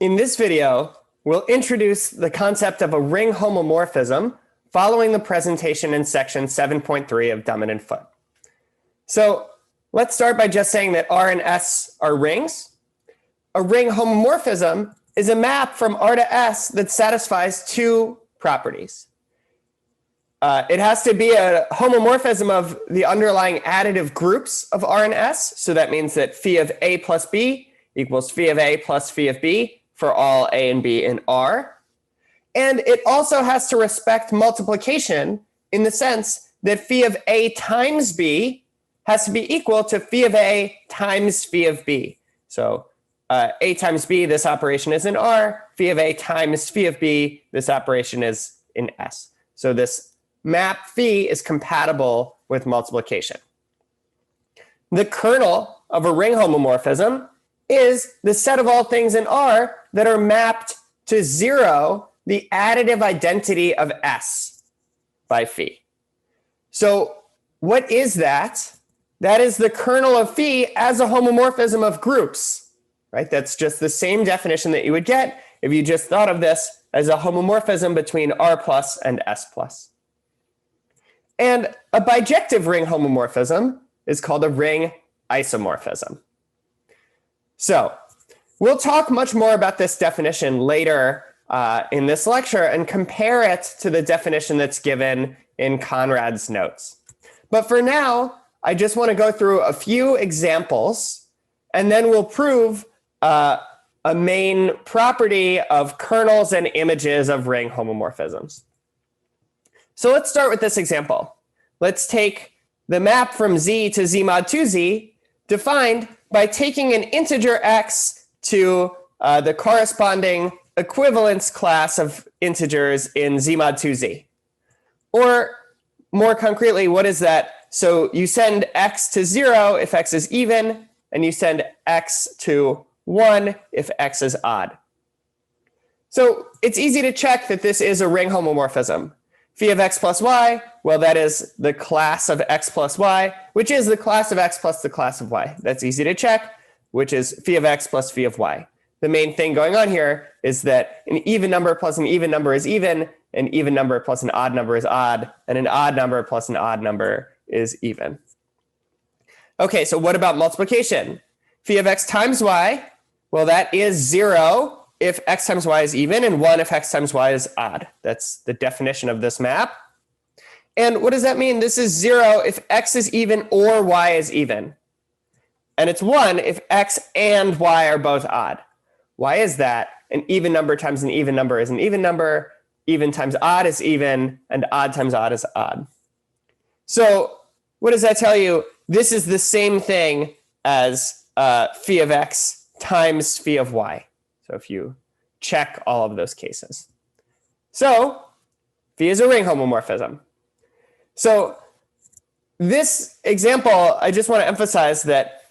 In this video, we'll introduce the concept of a ring homomorphism following the presentation in section 7.3 of Dummit and Foote. So let's start by just saying that R and S are rings. A ring homomorphism is a map from R to S that satisfies two properties. It has to be a homomorphism of the underlying additive groups of R and S. So that means that phi of A plus B equals phi of A plus phi of B for all A and B in R. And it also has to respect multiplication in the sense that phi of A times B has to be equal to phi of A times phi of B. So A times B, this operation is in R. Phi of A times phi of B, this operation is in S. So this map phi is compatible with multiplication. The kernel of a ring homomorphism is the set of all things in R that are mapped to 0, the additive identity of S by phi. So what is that? That is the kernel of phi as a homomorphism of groups, right? That's just the same definition that you would get if you just thought of this as a homomorphism between R plus and S plus. And a bijective ring homomorphism is called a ring isomorphism. So we'll talk much more about this definition later in this lecture and compare it to the definition that's given in Conrad's notes. But for now, I just want to go through a few examples, and then we'll prove a main property of kernels and images of ring homomorphisms. So let's start with this example. Let's take the map from Z to Z mod 2Z defined by taking an integer x to the corresponding equivalence class of integers in Z mod 2Z. Or more concretely, what is that? So you send x to 0 if x is even, and you send x to 1 if x is odd. So it's easy to check that this is a ring homomorphism. Phi of x plus y, well, that is the class of x plus y, which is the class of x plus the class of y. That's easy to check, which is phi of x plus phi of y. The main thing going on here is that an even number plus an even number is even, an even number plus an odd number is odd, and an odd number plus an odd number is even. Okay, so what about multiplication? Phi of x times y, well, that is 0 if x times y is even, and 1 if x times y is odd. That's the definition of this map. And what does that mean? This is 0 if x is even or y is even. And it's 1 if x and y are both odd. Why is that? An even number times an even number is an even number. Even times odd is even, and odd times odd is odd. So what does that tell you? This is the same thing as phi of x times phi of y. So if you check all of those cases. So phi is a ring homomorphism. So this example, I just want to emphasize that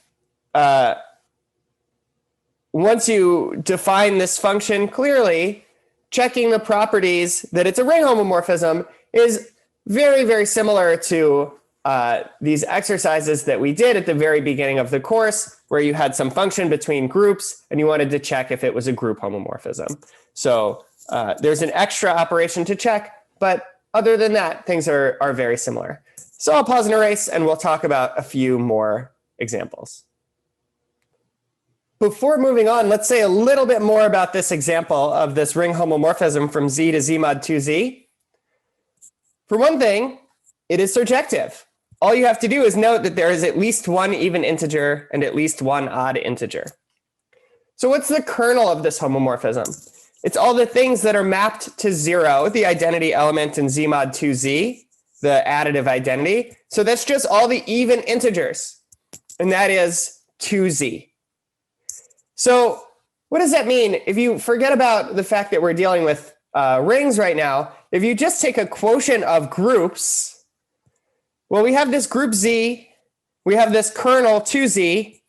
once you define this function clearly, checking the properties that it's a ring homomorphism is very, very similar to these exercises that we did at the very beginning of the course, where you had some function between groups and you wanted to check if it was a group homomorphism. So there's an extra operation to check, but other than that, things are very similar. So I'll pause and erase, and we'll talk about a few more examples. Before moving on, let's say a little bit more about this example of this ring homomorphism from Z to Z mod 2Z. For one thing, it is surjective. All you have to do is note that there is at least one even integer and at least one odd integer. So what's the kernel of this homomorphism? It's all the things that are mapped to 0, the identity element in Z mod 2Z, the additive identity. So that's just all the even integers, and that is 2Z. So what does that mean? If you forget about the fact that we're dealing with rings right now, if you just take a quotient of groups, well, we have this group Z, we have this kernel 2Z,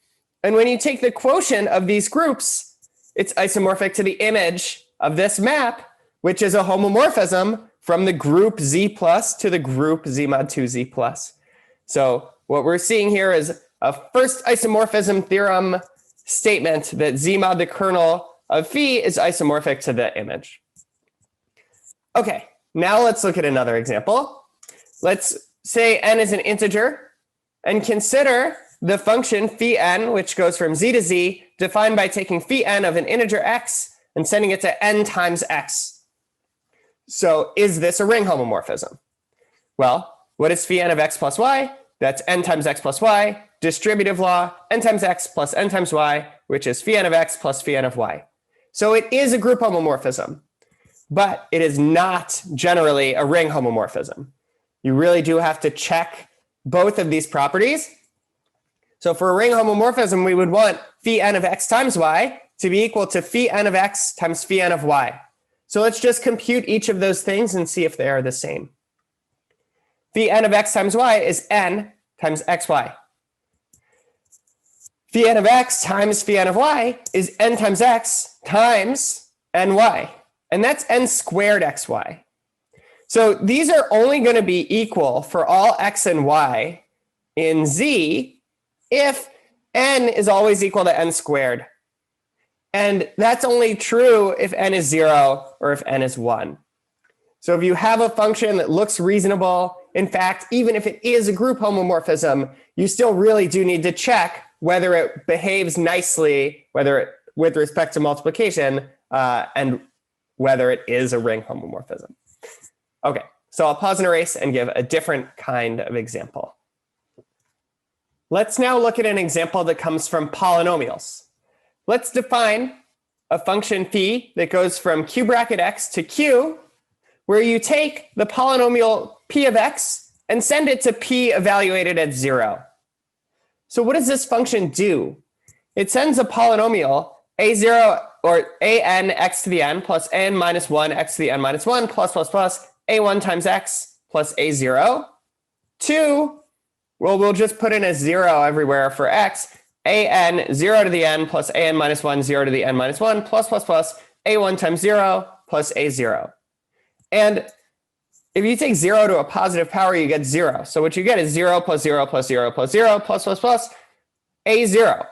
and when you take the quotient of these groups, it's isomorphic to the image of this map, which is a homomorphism from the group Z plus to the group Z mod 2Z plus. So what we're seeing here is a first isomorphism theorem statement that Z mod the kernel of phi is isomorphic to the image. Okay, now let's look at another example. Let's say n is an integer and consider the function phi n, which goes from z to z, defined by taking phi n of an integer x and sending it to n times x. So is this a ring homomorphism? Well, what is phi n of x plus y? That's n times x plus y. Distributive law, n times x plus n times y, which is phi n of x plus phi n of y. So it is a group homomorphism, but it is not generally a ring homomorphism. You really do have to check both of these properties. So for a ring homomorphism, we would want phi n of x times y to be equal to phi n of x times phi n of y. So let's just compute each of those things and see if they are the same. Phi n of x times y is n times xy. Phi n of x times phi n of y is n times x times ny. And that's n squared xy. So these are only going to be equal for all x and y in Z if n is always equal to n squared. And that's only true if n is 0 or if n is 1. So if you have a function that looks reasonable, in fact, even if it is a group homomorphism, you still really do need to check whether it behaves nicely, with respect to multiplication, and whether it is a ring homomorphism. Okay, so I'll pause and erase and give a different kind of example. Let's now look at an example that comes from polynomials. Let's define a function phi that goes from q bracket x to q, where you take the polynomial p of x and send it to p evaluated at 0. So what does this function do? It sends a polynomial a0 or an x to the n plus n minus 1 x to the n minus 1 plus a1 times x plus a0 to, well, we'll just put in a 0 everywhere for x, an 0 to the n plus an minus 1 0 to the n minus 1 plus a1 times 0 plus a0. And if you take 0 to a positive power, you get 0. So what you get is 0 plus 0 plus 0 plus 0 plus a0.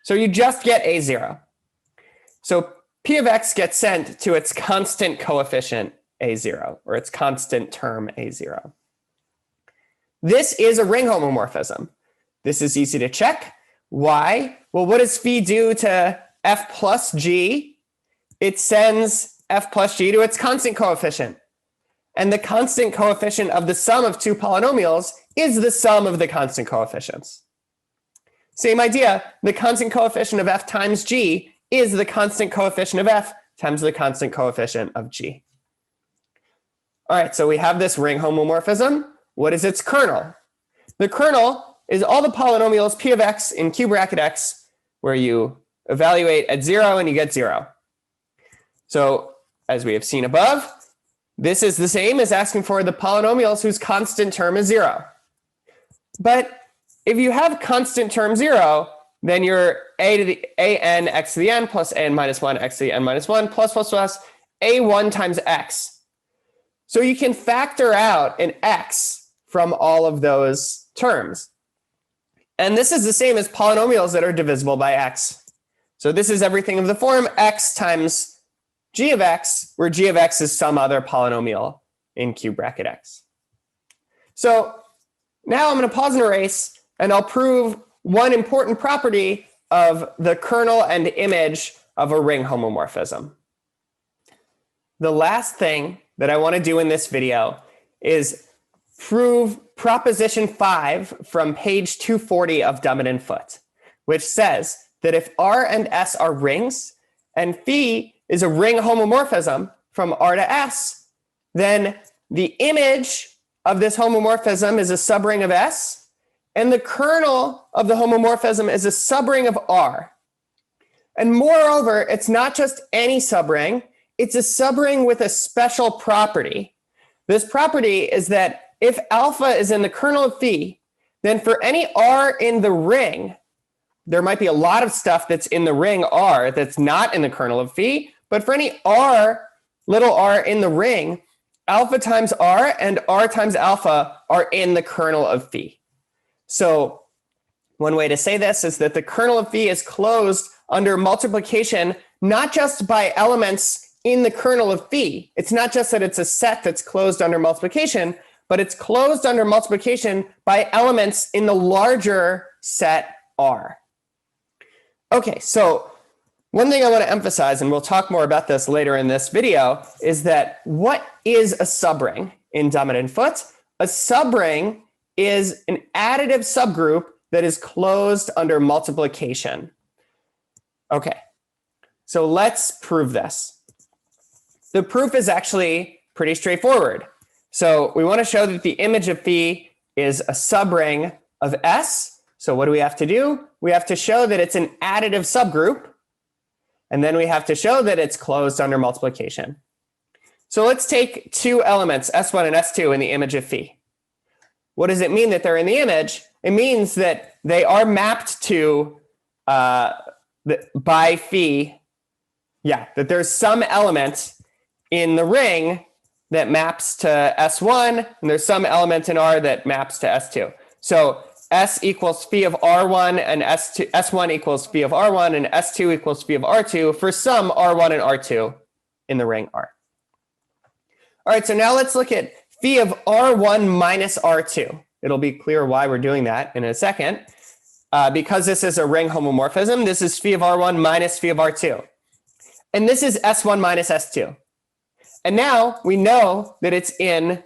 So you just get a0. So p of x gets sent to its constant coefficient a0, or its constant term a0. This is a ring homomorphism. This is easy to check. Why? Well, what does phi do to f plus g? It sends f plus g to its constant coefficient. And the constant coefficient of the sum of two polynomials is the sum of the constant coefficients. Same idea, the constant coefficient of f times g is the constant coefficient of f times the constant coefficient of g. All right, so we have this ring homomorphism. What is its kernel? The kernel is all the polynomials p of x in q bracket x, where you evaluate at 0 and you get 0. So as we have seen above, this is the same as asking for the polynomials whose constant term is 0. But if you have constant term 0, then your a to the an x to the n plus n minus 1 x to the n minus 1 plus a1 times x. So you can factor out an x from all of those terms. And this is the same as polynomials that are divisible by x. So this is everything of the form x times g of x, where g of x is some other polynomial in q bracket x. So now I'm going to pause and erase, and I'll prove one important property of the kernel and image of a ring homomorphism. The last thing that I want to do in this video is prove proposition 5 from page 240 of Dummit and Foote, which says that if R and S are rings and phi is a ring homomorphism from R to S, then the image of this homomorphism is a subring of S, and the kernel of the homomorphism is a subring of R. And moreover, it's not just any subring, it's a subring with a special property. This property is that if alpha is in the kernel of phi, then for any R in the ring, there might be a lot of stuff that's in the ring R that's not in the kernel of phi, but for any R, little r in the ring, alpha times R and R times alpha are in the kernel of phi. So one way to say this is that the kernel of phi is closed under multiplication not just by elements in the kernel of phi. It's not just that it's a set that's closed under multiplication, but it's closed under multiplication by elements in the larger set R. Okay, so one thing I want to emphasize, and we'll talk more about this later in this video, is that what is a subring in Dummit and Foote? A subring is an additive subgroup that is closed under multiplication. Okay, so let's prove this. The proof is actually pretty straightforward. So we want to show that the image of phi is a subring of S. So what do we have to do? We have to show that it's an additive subgroup. And then we have to show that it's closed under multiplication. So let's take two elements, S1 and S2, in the image of phi. What does it mean that they're in the image? It means that they are mapped to by phi. Yeah, that there's some element in the ring that maps to S1, and there's some element in R that maps to S2. So S equals phi of R1 and S1 equals phi of R1 and S2 equals phi of R2 for some R1 and R2 in the ring R. All right, so now let's look at phi of R1 minus R2. It'll be clear why we're doing that in a second. Because this is a ring homomorphism, this is phi of R1 minus phi of R2. And this is S1 minus S2. And now we know that it's in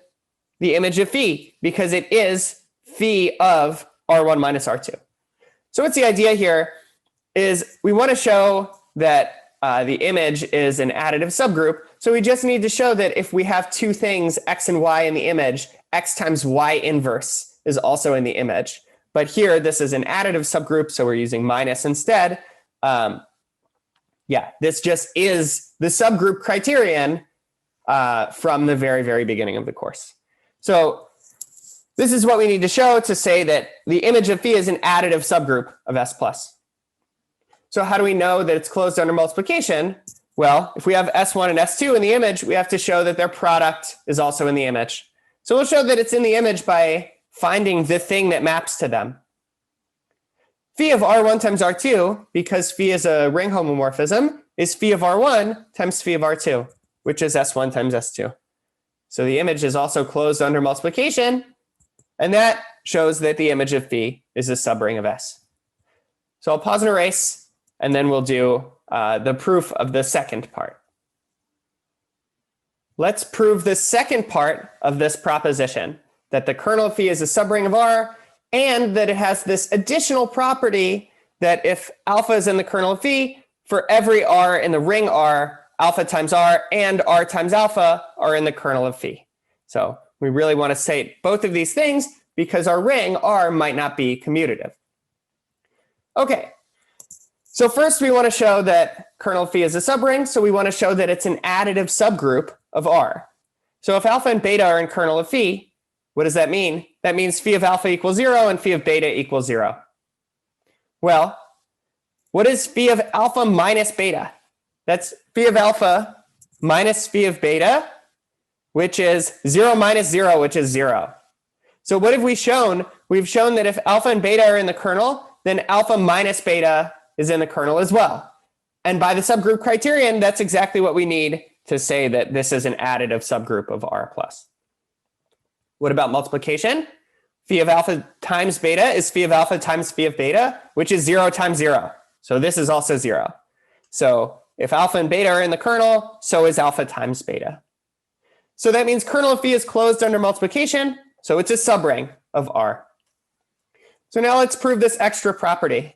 the image of phi because it is phi of R1 minus R2. So what's the idea here is we want to show that the image is an additive subgroup. So we just need to show that if we have two things, x and y in the image, x times y inverse is also in the image. But here, this is an additive subgroup, so we're using minus instead. Yeah, this just is the subgroup criterion from the very, very beginning of the course. So this is what we need to show to say that the image of phi is an additive subgroup of S plus. So how do we know that it's closed under multiplication? Well, if we have S1 and S2 in the image, we have to show that their product is also in the image. So we'll show that it's in the image by finding the thing that maps to them. Phi of R1 times R2, because phi is a ring homomorphism, is phi of R1 times phi of R2, which is S1 times S2. So the image is also closed under multiplication, and that shows that the image of phi is a subring of S. So I'll pause and erase, and then we'll do the proof of the second part. Let's prove the second part of this proposition, that the kernel of phi is a subring of R, and that it has this additional property that if alpha is in the kernel of phi, for every R in the ring R, alpha times R and R times alpha are in the kernel of phi. So we really want to state both of these things because our ring R might not be commutative. Okay, so first we want to show that kernel of phi is a subring, so we want to show that it's an additive subgroup of R. So if alpha and beta are in kernel of phi, what does that mean? That means phi of alpha equals 0 and phi of beta equals 0. Well, what is phi of alpha minus beta? That's phi of alpha minus phi of beta, which is 0 minus 0, which is 0. So what have we shown? We've shown that if alpha and beta are in the kernel, then alpha minus beta is in the kernel as well. And by the subgroup criterion, that's exactly what we need to say that this is an additive subgroup of R plus. What about multiplication? Phi of alpha times beta is phi of alpha times phi of beta, which is 0 times 0. So this is also 0. So if alpha and beta are in the kernel, so is alpha times beta. So that means kernel of phi is closed under multiplication, so it's a subring of R. So now let's prove this extra property.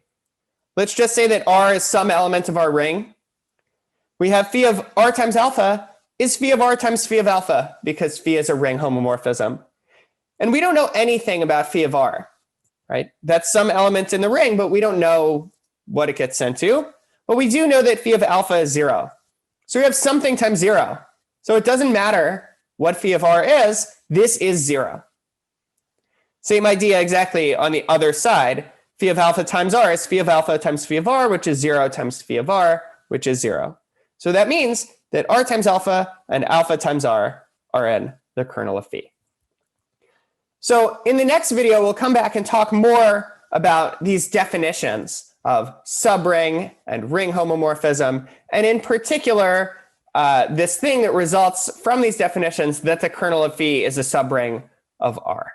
Let's just say that R is some element of our ring. We have phi of R times alpha is phi of R times phi of alpha because phi is a ring homomorphism. And we don't know anything about phi of R, right? That's some element in the ring, but we don't know what it gets sent to. But we do know that phi of alpha is 0. So we have something times 0. So it doesn't matter what phi of R is, this is 0. Same idea exactly on the other side. Phi of alpha times R is phi of alpha times phi of R, which is 0 times phi of R, which is 0. So that means that R times alpha and alpha times R are in the kernel of phi. So in the next video, we'll come back and talk more about these definitions of subring and ring homomorphism, and in particular, this thing that results from these definitions that the kernel of phi is a subring of R.